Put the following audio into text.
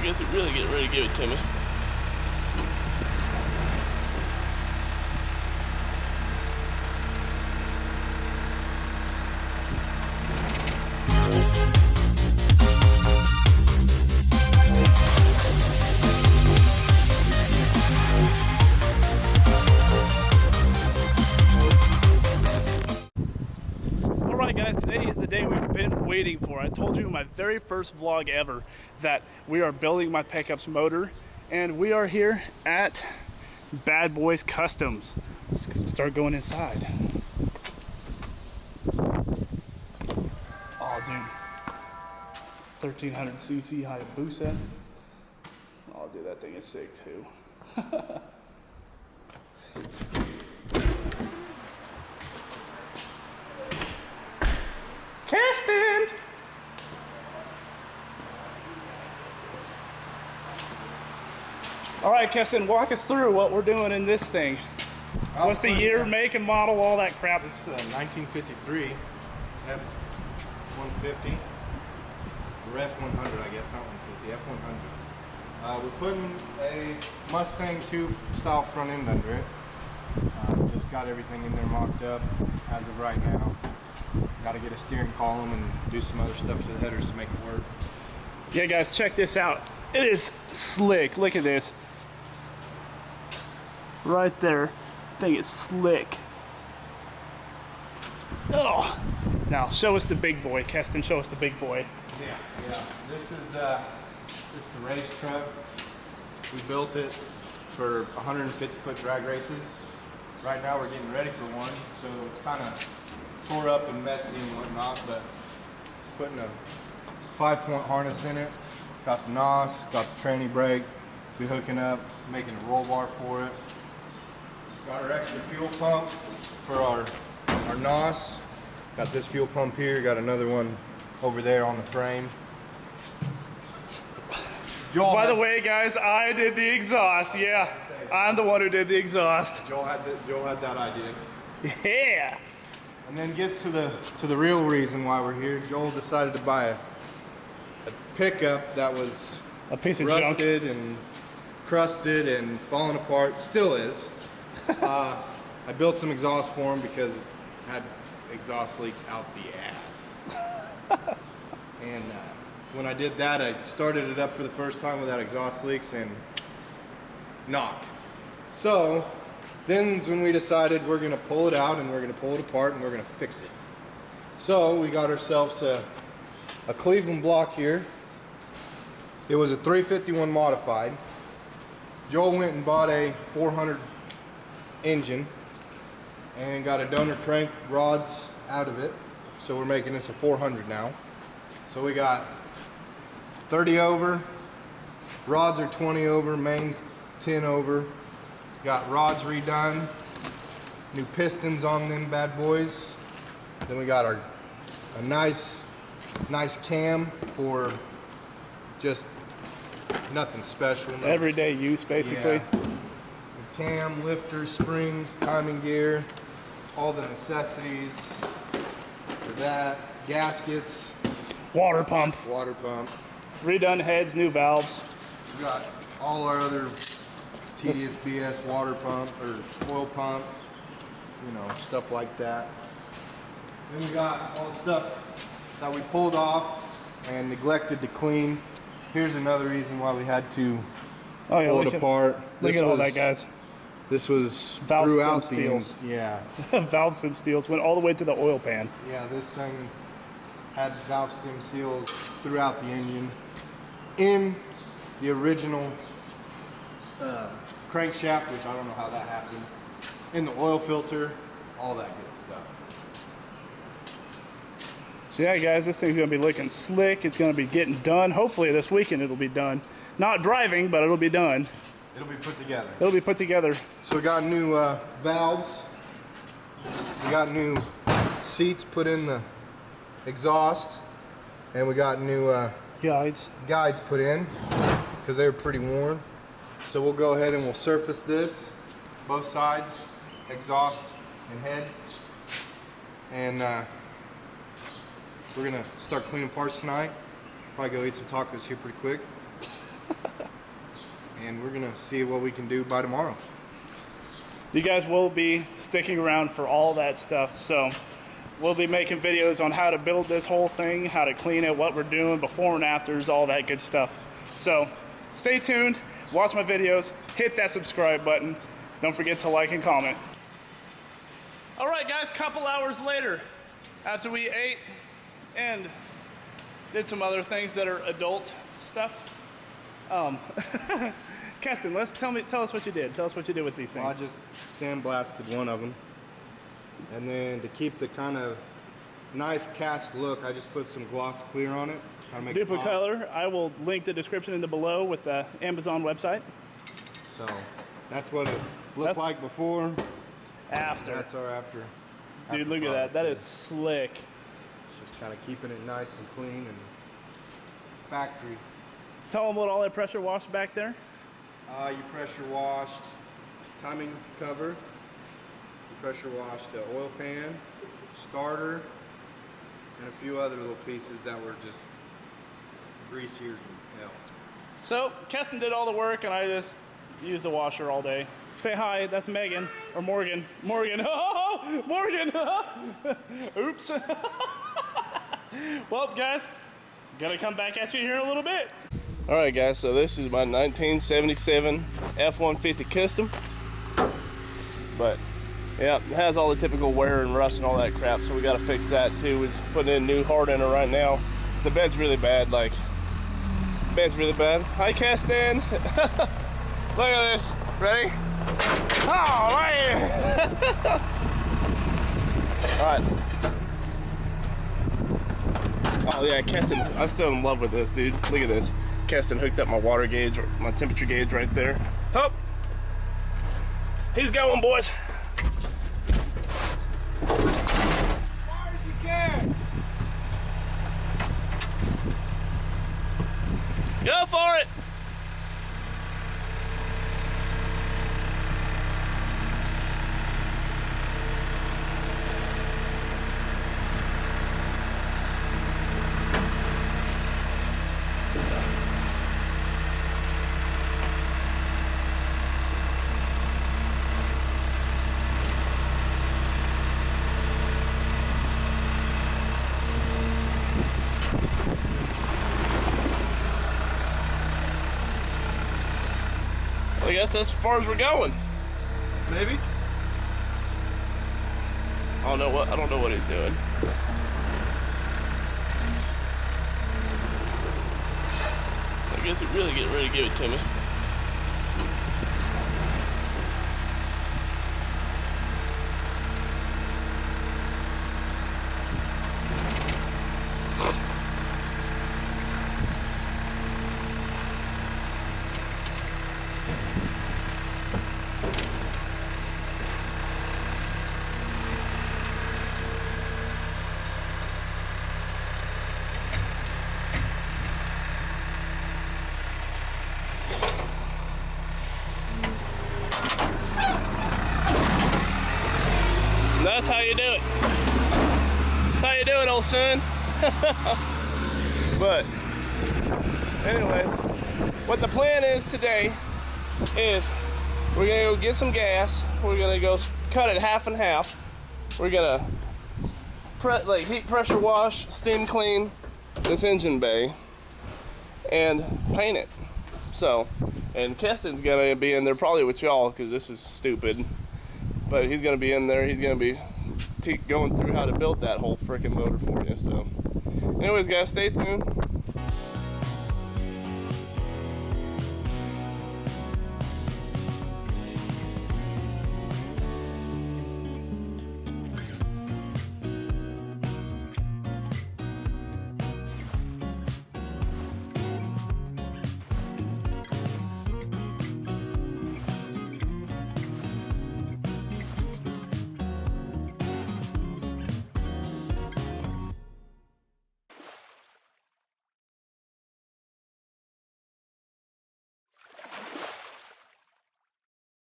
I guess it really getting ready to give it to me. Alright guys, today is the day we've been waiting for. I told you in my very first vlog ever that we are building my pickup's motor, and we are here at Bad Boys Customs. Let's start going inside. Oh dude, 1300cc Hayabusa. Oh dude, that thing is sick too. Keston! All right, Keston, walk us through what we're doing in this thing. What's the year, make, and model, all that crap? This is a 1953 f150, or f100, I guess, not 150, f100. We're putting a Mustang 2 style front end under it. Just got everything in there mocked up as of right now. Got to get a steering column and do some other stuff to the headers to make it work. Yeah, guys, check this out. It is slick. Look at this. Right there. Thing is slick. Oh. Now, show us the big boy. Keston, show us the big boy. Yeah. This is the race truck. We built it for 150-foot drag races. Right now we're getting ready for one, so it's kind of tore up and messy and whatnot, but putting a 5-point harness in it, got the NOS, got the tranny brake, be hooking up, making a roll bar for it. Got our extra fuel pump for our NOS. Got this fuel pump here, got another one over there on the frame. Joel, by the way, guys, I did the exhaust. Yeah, I'm the one who did the exhaust. Joel had that idea. Yeah. And then gets to the real reason why we're here. Joel decided to buy a pickup that was a piece of rusted junk and crusted and falling apart. Still is. I built some exhaust for him because it had exhaust leaks out the ass. And when I did that, I started it up for the first time without exhaust leaks and knock. So then's when we decided we're gonna pull it out and we're gonna pull it apart and we're gonna fix it. So we got ourselves a Cleveland block here. It was a 351 modified. Joel went and bought a 400 engine and got a donor crank rods out of it. So we're making this a 400 now. So we got 30 over, rods are 20 over, mains 10 over. Got rods redone, new pistons on them bad boys. Then we got a nice cam for just nothing special. No. Everyday use, basically. Yeah. Cam, lifter, springs, timing gear, all the necessities for that. Gaskets. Water pump. Redone heads, new valves. We got all our other tedious BS water pump or oil pump, you know, stuff like that. Then we got all the stuff that we pulled off and neglected to clean. Here's another reason why we had to pull it apart. Look at all that, guys. This was valve throughout stem the steels. Yeah. Valve stem steels went all the way to the oil pan. Yeah, this thing had valve stem seals throughout the engine. In the original crankshaft, which I don't know how that happened, in the oil filter, all that good stuff. So yeah, guys, this thing's gonna be looking slick. It's gonna be getting done. Hopefully this weekend it'll be done. Not driving, but it'll be done. It'll be put together. It'll be put together. So we got new valves. We got new seats put in the exhaust, and we got new guides put in because they were pretty worn. So we'll go ahead and we'll surface this, both sides, exhaust and head, and we're gonna start cleaning parts tonight. Probably go eat some tacos here pretty quick. and we're gonna see what we can do by tomorrow. You guys will be sticking around for all that stuff, so we'll be making videos on how to build this whole thing, how to clean it, what we're doing, before and afters, all that good stuff. So stay tuned, watch my videos, hit that subscribe button. Don't forget to like and comment. All right, guys, couple hours later, after we ate and did some other things that are adult stuff. Keston, tell us what you did. Tell us what you did with these things. Well, I just sandblasted one of them. And then to keep the kind of nice cast look, I just put some gloss clear on it. Duplicate color. I will link the description in the below with the Amazon website. So that's what it looked like before. After. That's our after. Dude, look at that. That is slick. It's just kind of keeping it nice and clean and factory. Tell them what all that pressure washed back there. You pressure washed timing cover. You pressure washed the oil pan, starter, and a few other little pieces that were just greasier than hell. So Keston did all the work, and I just used the washer all day. Say hi, that's Megan, or Morgan. Morgan, oh, Morgan! Oops. Well, guys, gonna come back at you here in a little bit. All right, guys, so this is my 1977 F150 Custom. But, yeah, it has all the typical wear and rust and all that crap, so we gotta fix that too. We're putting in new hard in it right now. The bed's really bad, like, bed's really bad. Hi, Keston. Look at this. Ready? Oh, man. All right. Oh, yeah, Keston, I'm still in love with this, dude. Look at this. Keston hooked up my water gauge, or my temperature gauge right there. Oh, he's going, boys. As far as you can. Go for it. I guess that's as far as we're going. Maybe. I don't know what he's doing. I guess he's really getting ready to give it to me. That's how you do it. That's how you do it, old son. But, anyways, what the plan is today is we're gonna go get some gas. We're gonna go cut it half and half. We're gonna heat pressure wash, steam clean this engine bay, and paint it. So, and Keston's gonna be in there probably with y'all because this is stupid. But he's gonna be in there. He's gonna be going through how to build that whole freaking motor for you. So, anyways, guys, stay tuned.